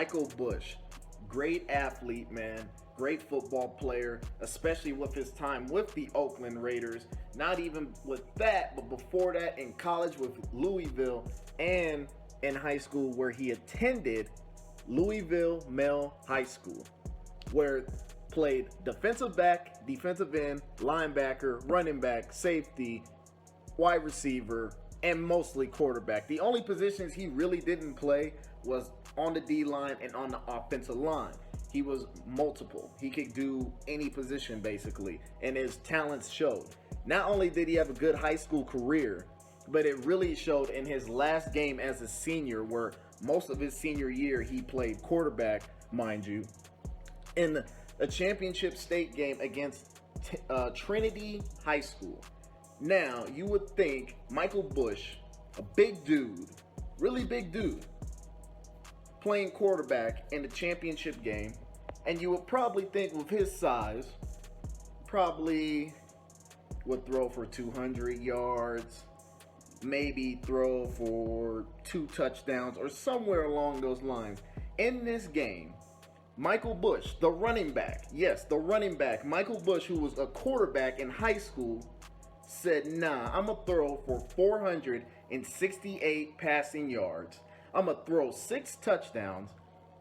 Michael Bush, great athlete, man. Great football player, especially with his time with the Oakland Raiders. Not even with that, but before that in college with Louisville and in high school where he attended Louisville Male High School, where played defensive back, defensive end, linebacker, running back, safety, wide receiver, and mostly quarterback. The only positions he really didn't play was on the D line and on the offensive line. He was multiple. He could do any position basically, and his talents showed. Not only did he have a good high school career, but it really showed in his last game as a senior, where most of his senior year he played quarterback, mind you, in a championship state game against Trinity High School. Now, you would think Michael Bush, a big dude, really big dude, playing quarterback in the championship game, and you would probably think with his size, probably would throw for 200 yards, maybe throw for 2 touchdowns or somewhere along those lines. In this game, Michael Bush, the running back, yes, the running back, Michael Bush, who was a quarterback in high school, said, nah, I'm going to throw for 468 passing yards. I'm going to throw 6 touchdowns.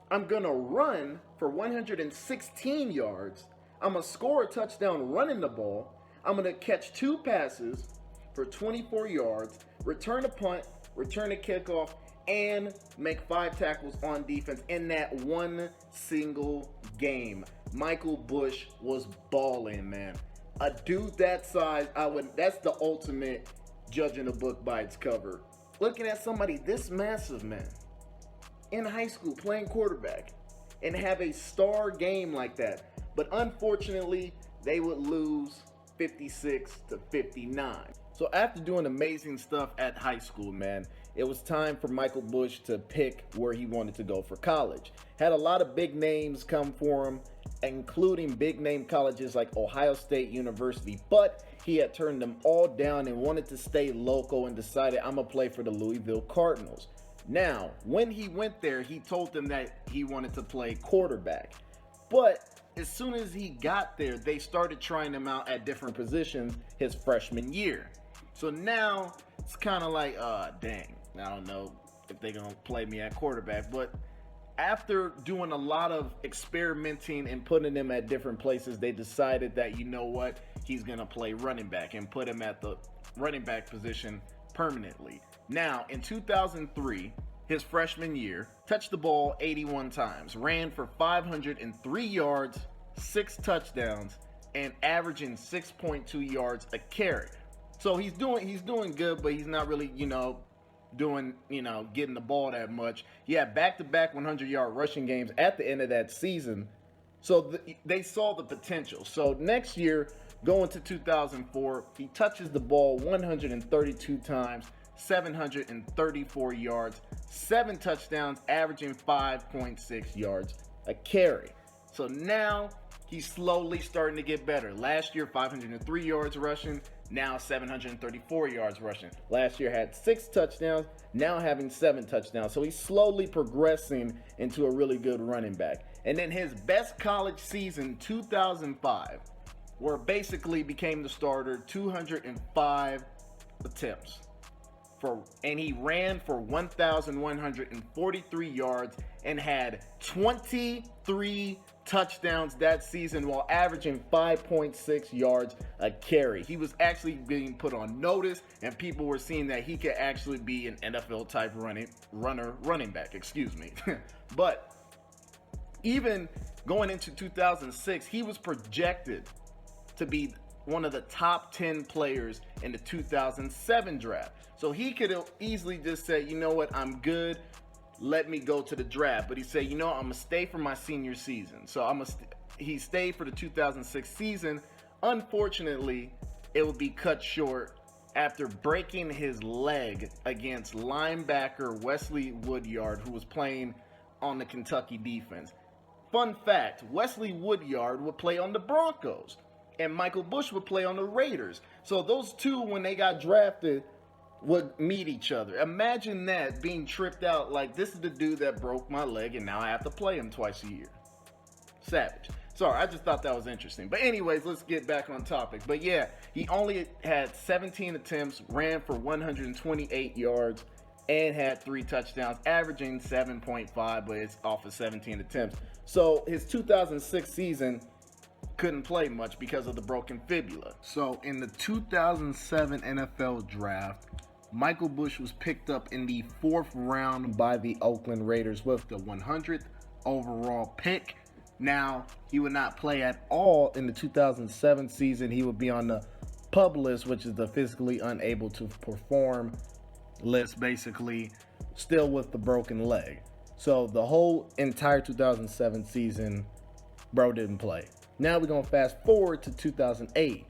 I'm going to run for 116 yards. I'm going to score a touchdown running the ball. I'm going to catch 2 passes for 24 yards, return a punt, return a kickoff, and make 5 tackles on defense in that one single game. Michael Bush was balling, man. A dude that size, that's the ultimate judging a book by its cover. Looking at somebody this massive, man, in high school playing quarterback and have a star game like that. But unfortunately, they would lose 56-59. So after doing amazing stuff at high school, man, it was time for Michael Bush to pick where he wanted to go for college. Had a lot of big names come for him, including big name colleges like Ohio State University, but he had turned them all down and wanted to stay local and decided, I'm gonna play for the Louisville Cardinals. Now, when he went there, he told them that he wanted to play quarterback, but as soon as he got there, they started trying him out at different positions his freshman year. So now it's kind of like, dang, I don't know if they're gonna play me at quarterback. But after doing a lot of experimenting and putting him at different places, they decided that, you know what, he's gonna play running back and put him at the running back position permanently. Now, in 2003, his freshman year, touched the ball 81 times, ran for 503 yards, 6 touchdowns, and averaging 6.2 yards a carry. So he's doing good, but he's not really, getting the ball that much. He had back-to-back 100-yard rushing games at the end of that season. So they saw the potential. So next year, going to 2004, he touches the ball 132 times, 734 yards, 7 touchdowns, averaging 5.6 yards a carry. So now he's slowly starting to get better. Last year, 503 yards rushing, now 734 yards rushing. Last year had 6 touchdowns, now having 7 touchdowns. So he's slowly progressing into a really good running back. And then his best college season, 2005, where basically became the starter, 205 attempts. And he ran for 1,143 yards and had 23 touchdowns that season while averaging 5.6 yards a carry. He was actually being put on notice, and people were seeing that he could actually be an NFL type running back, But even going into 2006, he was projected to be one of the top 10 players in the 2007 draft. So he could have easily just said, you know what, I'm good, let me go to the draft. But he said, I'm going to stay for my senior season. So he stayed for the 2006 season. Unfortunately, it would be cut short after breaking his leg against linebacker Wesley Woodyard, who was playing on the Kentucky defense. Fun fact, Wesley Woodyard would play on the Broncos, and Michael Bush would play on the Raiders. So those two, when they got drafted, would meet each other. Imagine that, being tripped out like, this is the dude that broke my leg and now I have to play him twice a year. Savage. Sorry, I just thought that was interesting. But anyways, let's get back on topic. But yeah, he only had 17 attempts, ran for 128 yards, and had 3 touchdowns, averaging 7.5, but it's off of 17 attempts. So his 2006 season couldn't play much because of the broken fibula. So in the 2007 NFL draft, Michael Bush was picked up in the 4th round by the Oakland Raiders with the 100th overall pick. Now, he would not play at all in the 2007 season. He would be on the PUP list, which is the physically unable to perform list, basically, still with the broken leg. So the whole entire 2007 season, bro didn't play. Now we're going to fast forward to 2008.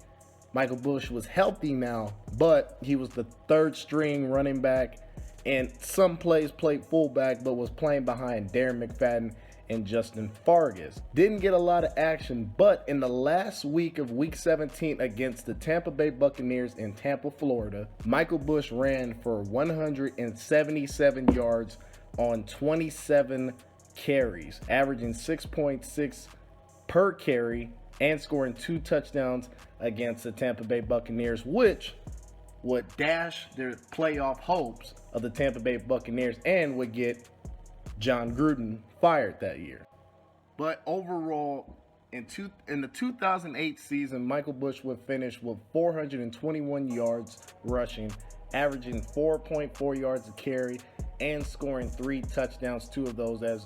Michael Bush was healthy now, but he was the 3rd string running back, and some plays played fullback, but was playing behind Darren McFadden and Justin Fargas. Didn't get a lot of action, but in the last week of week 17 against the Tampa Bay Buccaneers in Tampa, Florida, Michael Bush ran for 177 yards on 27 carries, averaging 6.6 per carry and scoring 2 touchdowns against the Tampa Bay Buccaneers, which would dash their playoff hopes of the Tampa Bay Buccaneers and would get John Gruden fired that year. But overall, in the 2008 season, Michael Bush would finish with 421 yards rushing, averaging 4.4 yards a carry, and scoring 3 touchdowns, 2 of those, as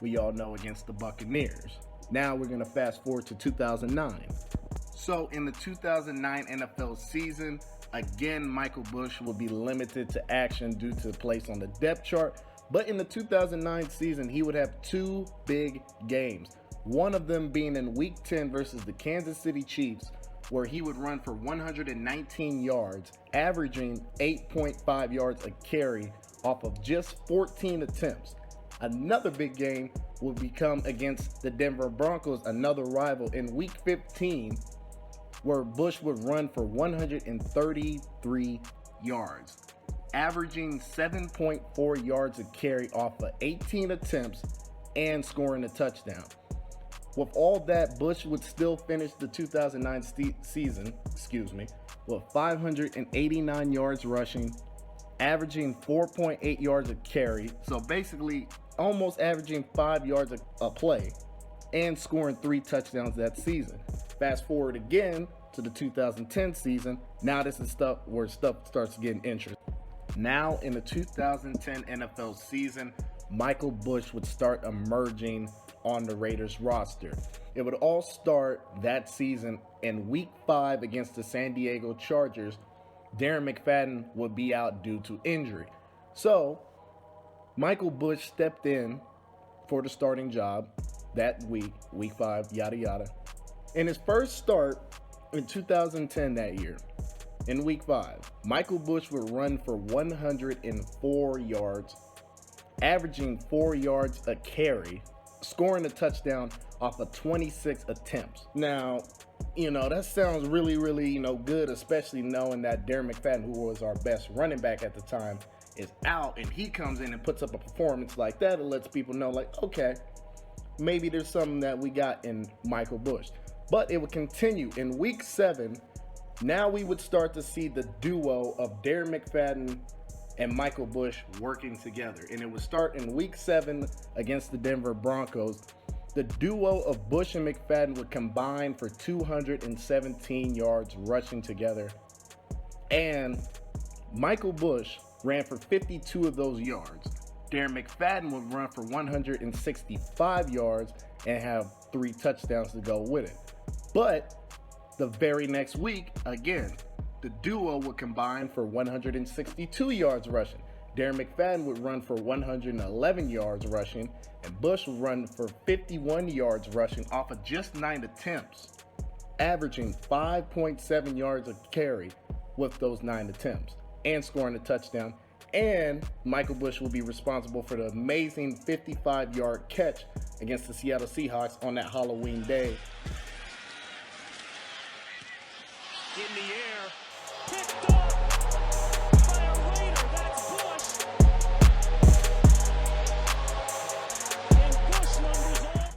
we all know, against the Buccaneers. Now we're going to fast forward to 2009. So in the 2009 NFL season, again, Michael Bush will be limited to action due to place on the depth chart. But in the 2009 season, he would have 2 big games. One of them being in Week 10 versus the Kansas City Chiefs, where he would run for 119 yards, averaging 8.5 yards a carry off of just 14 attempts. Another big game will become against the Denver Broncos, another rival, in Week 15, where Bush would run for 133 yards, averaging 7.4 yards a carry off of 18 attempts and scoring a touchdown. With all that, Bush would still finish the 2009 season, with 589 yards rushing, averaging 4.8 yards a carry, so basically almost averaging 5 yards a play, and scoring 3 touchdowns that season. Fast forward again to the 2010 season. Now this is where stuff starts getting interesting. Now in the 2010 NFL season, Michael Bush would start emerging on the Raiders roster. It would all start that season in Week 5 against the San Diego Chargers. Darren McFadden would be out due to injury. So Michael Bush stepped in for the starting job that week, Week 5, yada yada. In his first start in 2010 that year, in Week 5, Michael Bush would run for 104 yards, averaging 4 yards a carry, scoring a touchdown off of 26 attempts. Now, that sounds really, really, good, especially knowing that Darren McFadden, who was our best running back at the time, is out, and he comes in and puts up a performance like that. It lets people know, like, okay, maybe there's something that we got in Michael Bush. But it would continue. In Week 7, now we would start to see the duo of Darren McFadden and Michael Bush working together. And it would start in Week 7 against the Denver Broncos. The duo of Bush and McFadden would combine for 217 yards rushing together. And Michael Bush ran for 52 of those yards. Darren McFadden would run for 165 yards and have 3 touchdowns to go with it. But the very next week, again, the duo would combine for 162 yards rushing. Darren McFadden would run for 111 yards rushing, and Bush would run for 51 yards rushing off of just 9 attempts, averaging 5.7 yards a carry with those 9 attempts, and scoring a touchdown. And Michael Bush will be responsible for the amazing 55-yard catch against the Seattle Seahawks on that Halloween day. In the air, picked off by a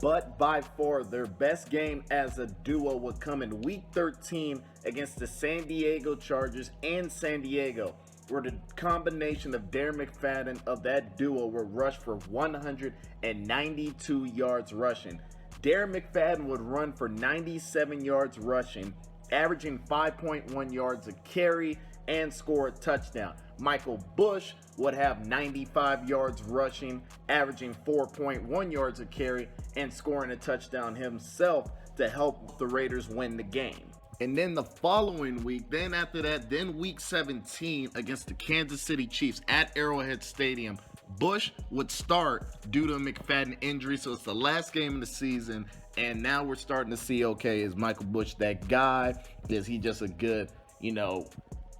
But by far their best game as a duo would come in week 13 against the San Diego Chargers in San Diego, where the combination of Darren McFadden of that duo would rush for 192 yards rushing. Darren McFadden would run for 97 yards rushing, averaging 5.1 yards a carry, and score a touchdown. Michael Bush would have 95 yards rushing, averaging 4.1 yards a carry, and scoring a touchdown himself to help the Raiders win the game. And then the following week, week 17 against the Kansas City Chiefs at Arrowhead Stadium, Bush would start due to a McFadden injury, so it's the last game of the season, and now we're starting to see, okay, is Michael Bush that guy? Is he just a good,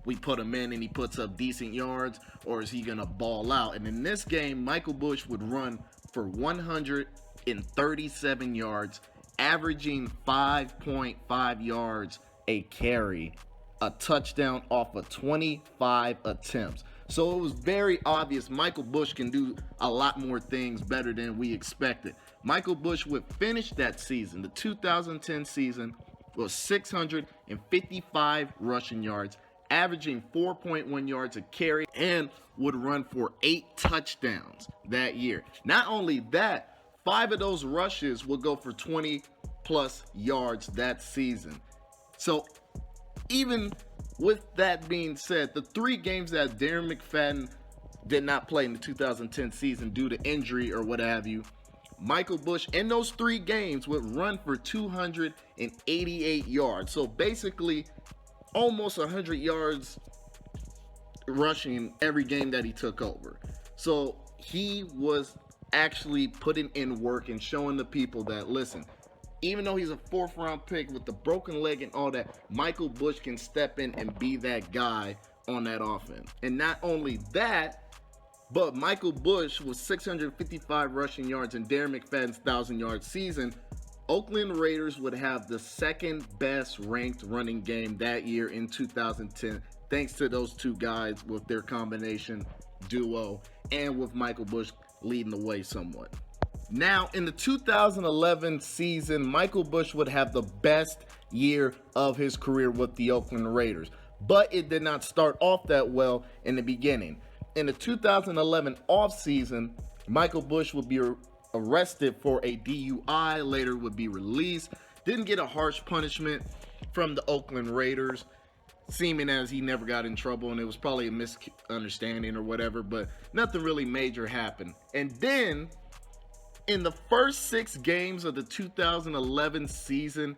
we put him in and he puts up decent yards, or is he going to ball out? And in this game, Michael Bush would run for 137 yards, averaging 5.5 yards a carry, a touchdown off of 25 attempts. So it was very obvious Michael Bush can do a lot more things better than we expected. Michael Bush would finish that season, the 2010 season, with 655 rushing yards, averaging 4.1 yards a carry, and would run for 8 touchdowns that year. Not only that, 5 of those rushes would go for 20 plus yards that season. So even with that being said, the 3 games that Darren McFadden did not play in the 2010 season due to injury or what have you, Michael Bush in those 3 games would run for 288 yards. So basically almost 100 yards rushing every game that he took over. So he was actually putting in work and showing the people that, listen, even though he's a 4th round pick with the broken leg and all that, Michael Bush can step in and be that guy on that offense. And not only that, but Michael Bush with 655 rushing yards and Darren McFadden's 1,000-yard season, Oakland Raiders would have the 2nd best ranked running game that year in 2010, thanks to those 2 guys with their combination duo and with Michael Bush leading the way somewhat. Now, in the 2011 season, Michael Bush would have the best year of his career with the Oakland Raiders, but it did not start off that well in the beginning. In the 2011 offseason, Michael Bush would be arrested for a DUI, later would be released, didn't get a harsh punishment from the Oakland Raiders, seeming as he never got in trouble, and it was probably a misunderstanding or whatever, but nothing really major happened. And then in the first 6 games of the 2011 season,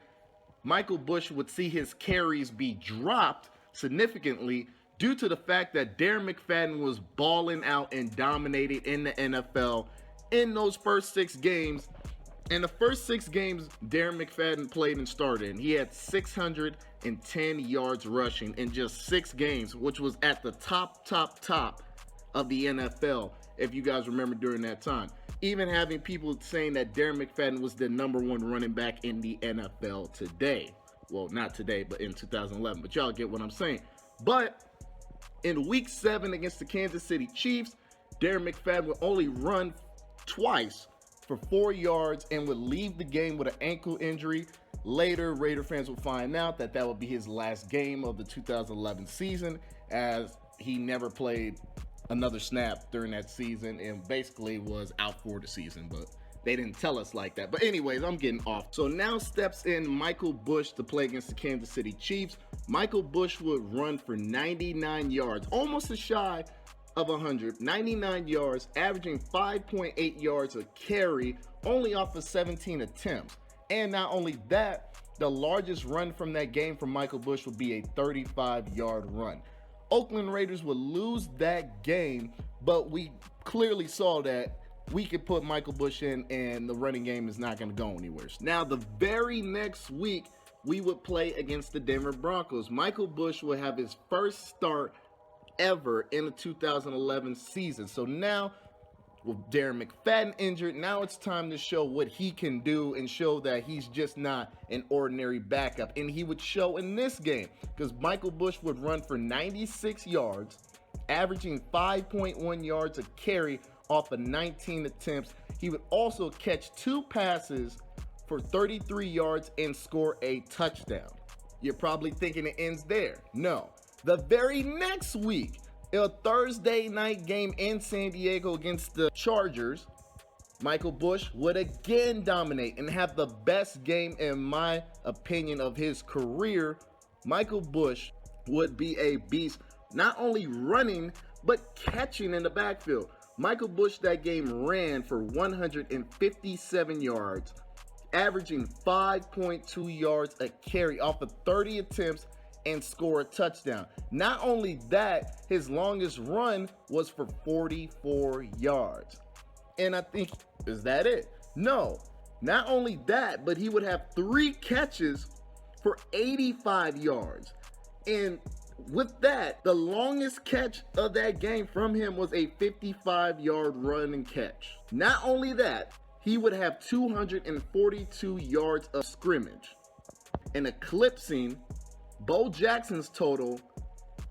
Michael Bush would see his carries be dropped significantly due to the fact that Darren McFadden was balling out and dominating in the NFL in those first 6 games. In the first 6 games Darren McFadden played and started, and he had 610 yards rushing in just 6 games, which was at the top of the NFL, if you guys remember during that time. Even having people saying that Darren McFadden was the #1 running back in the NFL today. Well, not today, but in 2011. But y'all get what I'm saying. But in week 7 against the Kansas City Chiefs, Darren McFadden would only run twice for 4 yards and would leave the game with an ankle injury. Later, Raider fans would find out that that would be his last game of the 2011 season, as he never played another snap during that season and basically was out for the season, but they didn't tell us like that. But anyways, I'm getting off. So now steps in Michael Bush to play against the Kansas City Chiefs. Michael Bush would run for 99 yards, almost a shy of 100, 99 yards, averaging 5.8 yards a carry, only off of 17 attempts. And not only that, the largest run from that game from Michael Bush would be a 35-yard run. Oakland Raiders would lose that game, but we clearly saw that we could put Michael Bush in and the running game is not going to go anywhere. Now, the very next week, we would play against the Denver Broncos. Michael Bush would have his first start ever in the 2011 season. So now, with Darren McFadden injured, now it's time to show what he can do and show that he's just not an ordinary backup. And he would show in this game, because Michael Bush would run for 96 yards, averaging 5.1 yards a carry off of 19 attempts, he would also catch 2 passes for 33 yards and score a touchdown. You're probably thinking it ends there. No. The very next week, a Thursday night game in San Diego against the Chargers, Michael Bush would again dominate and have the best game, in my opinion, of his career. Michael Bush would be a beast, not only running, but catching in the backfield. Michael Bush that game ran for 157 yards, averaging 5.2 yards a carry off of 30 attempts and score a touchdown. Not only that, his longest run was for 44 yards. And I think, is that it? No. Not only that, but he would have 3 catches for 85 yards. And with that, the longest catch of that game from him was a 55-yard run and catch. Not only that, he would have 242 yards of scrimmage and eclipsing Bo Jackson's total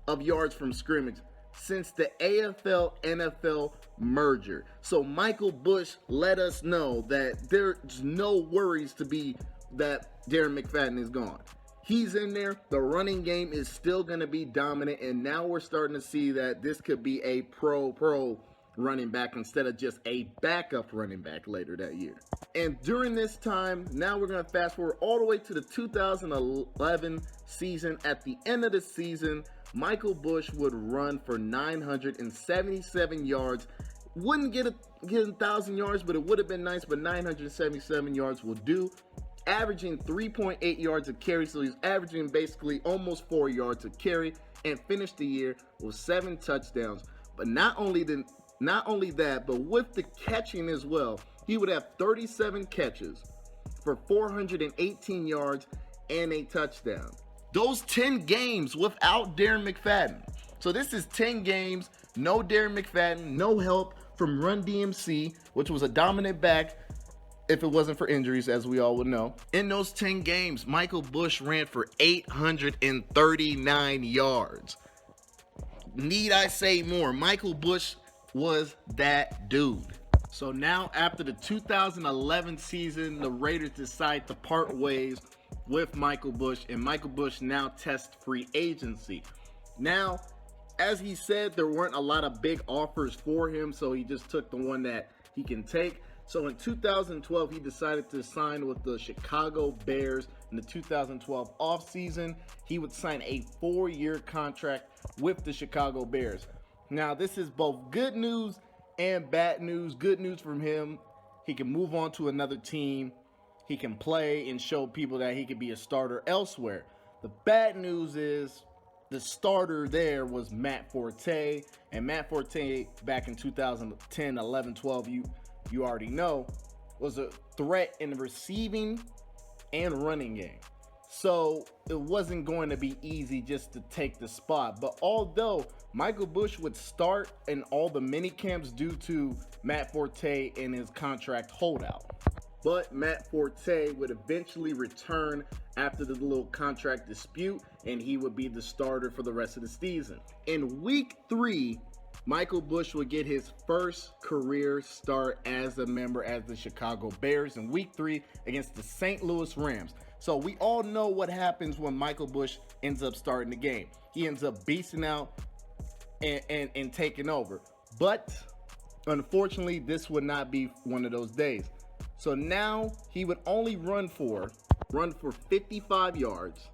of yards from scrimmage since the AFL-NFL merger. So Michael Bush let us know that there's no worries to be that Darren McFadden is gone. He's in there. The running game is still going to be dominant, and now we're starting to see that this could be a pro running back instead of just a backup running back later that year. And during this time, now we're going to fast forward all the way to the 2011 season. At the end of the season, Michael Bush would run for 977 yards. Wouldn't get 1,000 yards, but it would have been nice, but 977 yards will do. Averaging 3.8 yards a carry, so he's averaging basically almost 4 yards a carry, and finished the year with 7 touchdowns. But not only that, but with the catching as well, he would have 37 catches for 418 yards and a touchdown. Those 10 games without Darren McFadden. So this is 10 games, no Darren McFadden, no help from Run DMC, which was a dominant back if it wasn't for injuries, as we all would know. In those 10 games, Michael Bush ran for 839 yards. Need I say more? Michael Bush was that dude. So now, after the 2011 season, the Raiders decide to part ways with Michael Bush, and Michael Bush now tests free agency. Now, as he said, there weren't a lot of big offers for him, so he just took the one that he can take. So in 2012, he decided to sign with the Chicago Bears. In the 2012 offseason, he would sign a 4-year contract with the Chicago Bears. Now, this is both good news and bad news. Good news from him. He can move on to another team. He can play and show people that he could be a starter elsewhere. The bad news is the starter there was Matt Forte. And Matt Forte, back in 2010, 11, 12, you already know, was a threat in the receiving and running game. So it wasn't going to be easy just to take the spot. But although Michael Bush would start in all the mini camps due to Matt Forte and his contract holdout. But Matt Forte would eventually return after the little contract dispute, and he would be the starter for the rest of the season. In week 3, Michael Bush would get his first career start as a member as the Chicago Bears in week 3 against the St. Louis Rams. So we all know what happens when Michael Bush ends up starting the game. He ends up beasting out and taking over. But unfortunately, this would not be one of those days. So now he would only run for 55 yards,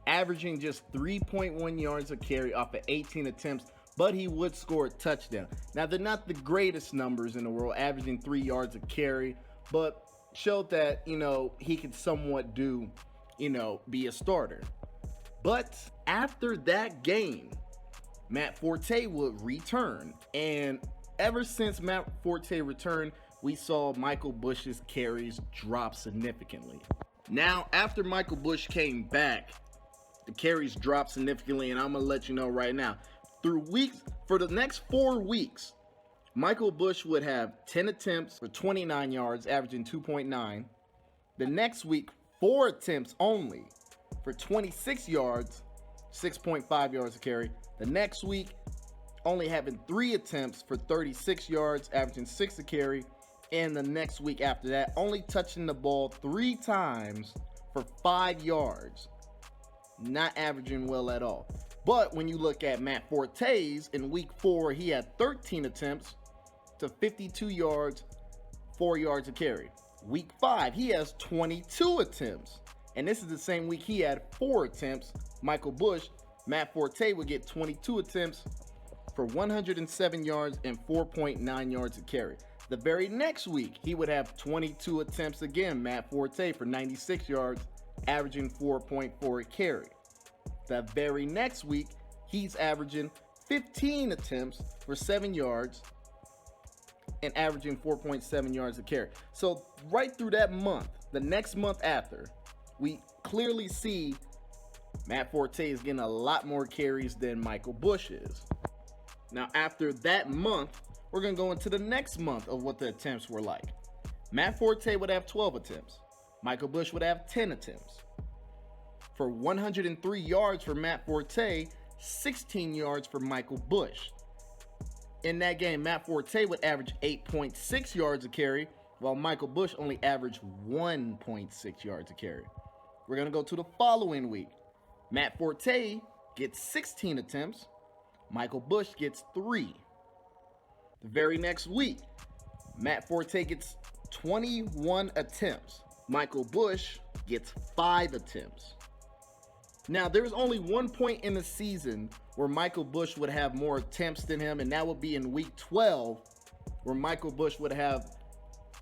averaging just 3.1 yards a carry off of 18 attempts, but he would score a touchdown. Now, they're not the greatest numbers in the world, averaging 3 yards a carry, but showed that, he could somewhat do, be a starter. But after that game, Matt Forte would return. And ever since Matt Forte returned, we saw Michael Bush's carries drop significantly. Now, after Michael Bush came back, the carries dropped significantly, and I'm going to let you know right now. For the next 4 weeks, Michael Bush would have 10 attempts for 29 yards, averaging 2.9. The next week, 4 attempts only for 26 yards, 6.5 yards a carry. The next week, only having 3 attempts for 36 yards, averaging 6 a carry. And the next week after that, only touching the ball 3 times for 5 yards. Not averaging well at all. But when you look at Matt Forte's, in week 4, he had 13 attempts to 52 yards, 4 yards a carry. Week 5, he has 22 attempts. And this is the same week he had 4 attempts. Michael Bush, Matt Forte would get 22 attempts for 107 yards and 4.9 yards a carry. The very next week, he would have 22 attempts again, Matt Forte, for 96 yards, averaging 4.4 a carry. The very next week, he's averaging 15 attempts for 7 yards and averaging 4.7 yards a carry. So right through that month, the next month after, we clearly see Matt Forte is getting a lot more carries than Michael Bush is. Now, after that month, we're going to go into the next month of what the attempts were like. Matt Forte would have 12 attempts. Michael Bush would have 10 attempts. For 103 yards for Matt Forte, 16 yards for Michael Bush. In that game, Matt Forte would average 8.6 yards a carry, while Michael Bush only averaged 1.6 yards a carry. We're going to go to the following week. Matt Forte gets 16 attempts. Michael Bush gets 3. The very next week, Matt Forte gets 21 attempts. Michael Bush gets 5 attempts. Now, there's only one point in the season where Michael Bush would have more attempts than him, and that would be in week 12, where Michael Bush would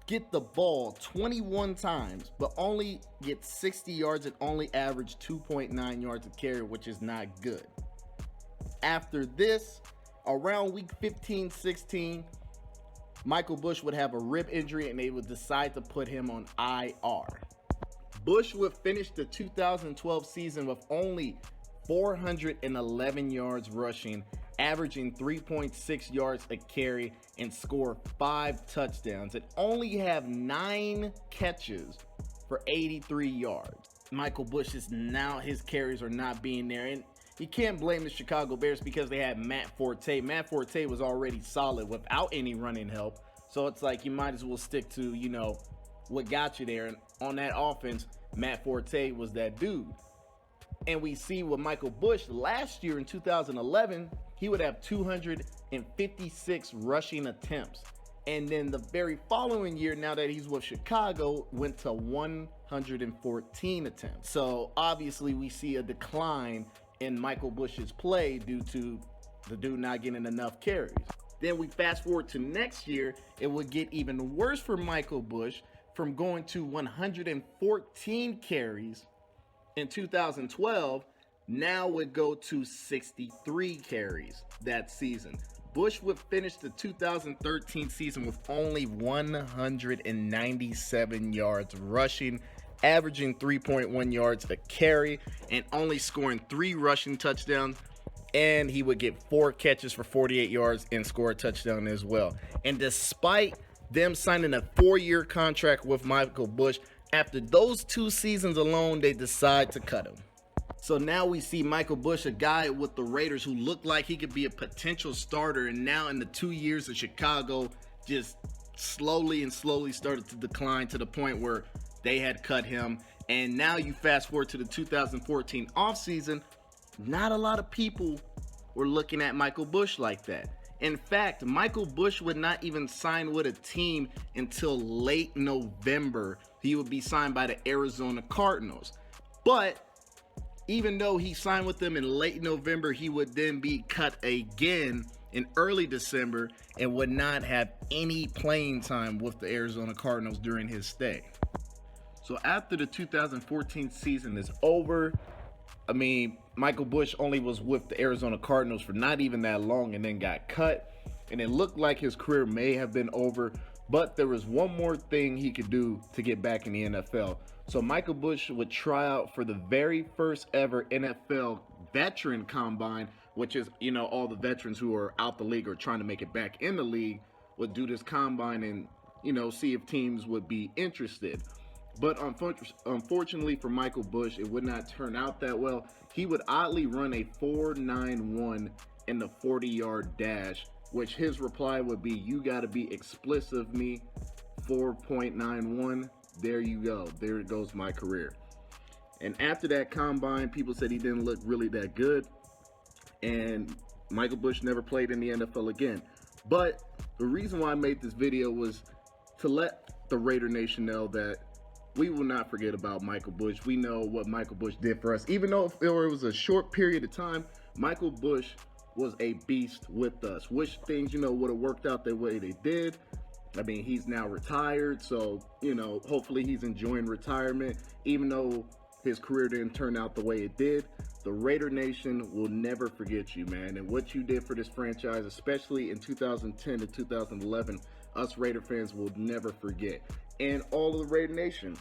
get the ball 21 times, but only get 60 yards and only average 2.9 yards a carry, which is not good. After this, around week 15, 16, Michael Bush would have a rib injury and they would decide to put him on IR. Bush would finish the 2012 season with only 411 yards rushing, averaging 3.6 yards a carry, and score 5 touchdowns, and only have 9 catches for 83 yards. Michael Bush is now, his carries are not being there, and you can't blame the Chicago Bears because they had Matt Forte. Matt Forte was already solid without any running help, so it's like you might as well stick to, what got you there. And on that offense, Matt Forte was that dude. And we see with Michael Bush last year in 2011, he would have 256 rushing attempts. And then the very following year, now that he's with Chicago, went to 114 attempts. So obviously we see a decline in Michael Bush's play due to the dude not getting enough carries. Then we fast forward to next year, it would get even worse for Michael Bush, from going to 114 carries in 2012, now would go to 63 carries that season. Bush would finish the 2013 season with only 197 yards rushing, averaging 3.1 yards a carry, and only scoring 3 rushing touchdowns. And he would get 4 catches for 48 yards and score a touchdown as well. And despite them signing a 4-year contract with Michael Bush, after those 2 seasons alone, they decide to cut him. So now we see Michael Bush, a guy with the Raiders who looked like he could be a potential starter, and now in the 2 years of Chicago, just slowly started to decline to the point where they had cut him. And now you fast forward to the 2014 offseason, not a lot of people were looking at Michael Bush like that. In fact, Michael Bush would not even sign with a team until late November. He would be signed by the Arizona Cardinals. But even though he signed with them in late November, he would then be cut again in early December and would not have any playing time with the Arizona Cardinals during his stay. So after the 2014 season is over, Michael Bush only was with the Arizona Cardinals for not even that long and then got cut. And it looked like his career may have been over, but there was one more thing he could do to get back in the NFL. So Michael Bush would try out for the very first ever NFL veteran combine, which is, all the veterans who are out the league or trying to make it back in the league would do this combine and, see if teams would be interested. But unfortunately for Michael Bush, it would not turn out that well. He would oddly run a 4.91 in the 40-yard dash, which his reply would be, "You got to be explicit me 4.91. There you go. There it goes my career. And after that combine, people said he didn't look really that good. And Michael Bush never played in the NFL again. But the reason why I made this video was to let the Raider Nation know that we will not forget about Michael Bush. We know what Michael Bush did for us. Even though it was a short period of time, Michael Bush was a beast with us. Wish things, would have worked out the way they did. I mean, he's now retired, so, hopefully he's enjoying retirement. Even though his career didn't turn out the way it did, the Raider Nation will never forget you, man. And what you did for this franchise, especially in 2010 to 2011, us Raider fans will never forget. And all of the Raider Nation,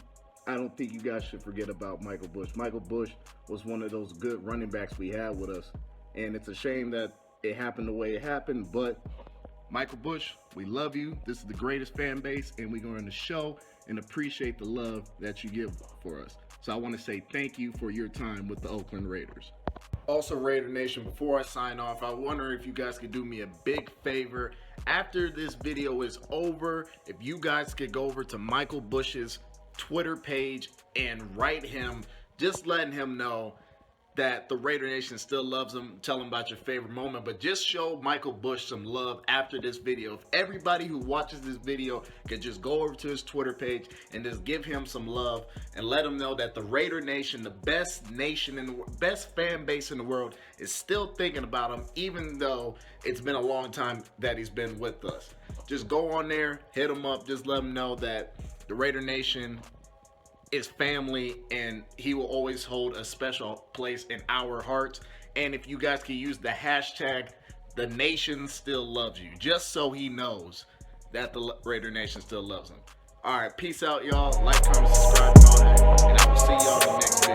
I don't think you guys should forget about Michael Bush. Michael Bush was one of those good running backs we had with us. And it's a shame that it happened the way it happened, but Michael Bush, we love you. This is the greatest fan base, and we're going to show and appreciate the love that you give for us. So I want to say thank you for your time with the Oakland Raiders. Also, Raider Nation, before I sign off, I wonder if you guys could do me a big favor. After this video is over, if you guys could go over to Michael Bush's Twitter page and write him, just letting him know that the Raider Nation still loves him. Tell him about your favorite moment, but just show Michael Bush some love after this video. If everybody who watches this video could just go over to his Twitter page and just give him some love and let him know that the Raider Nation, the best nation in the best fan base in the world, is still thinking about him, even though it's been a long time that he's been with us. Just go on there, hit him up, just let him know that the Raider Nation is family, and he will always hold a special place in our hearts. And if you guys can use the hashtag the nation still loves you, just so he knows that the Raider Nation still loves him. All right, peace out, y'all. Like, comment, subscribe, and all that, and I will see y'all in the next video.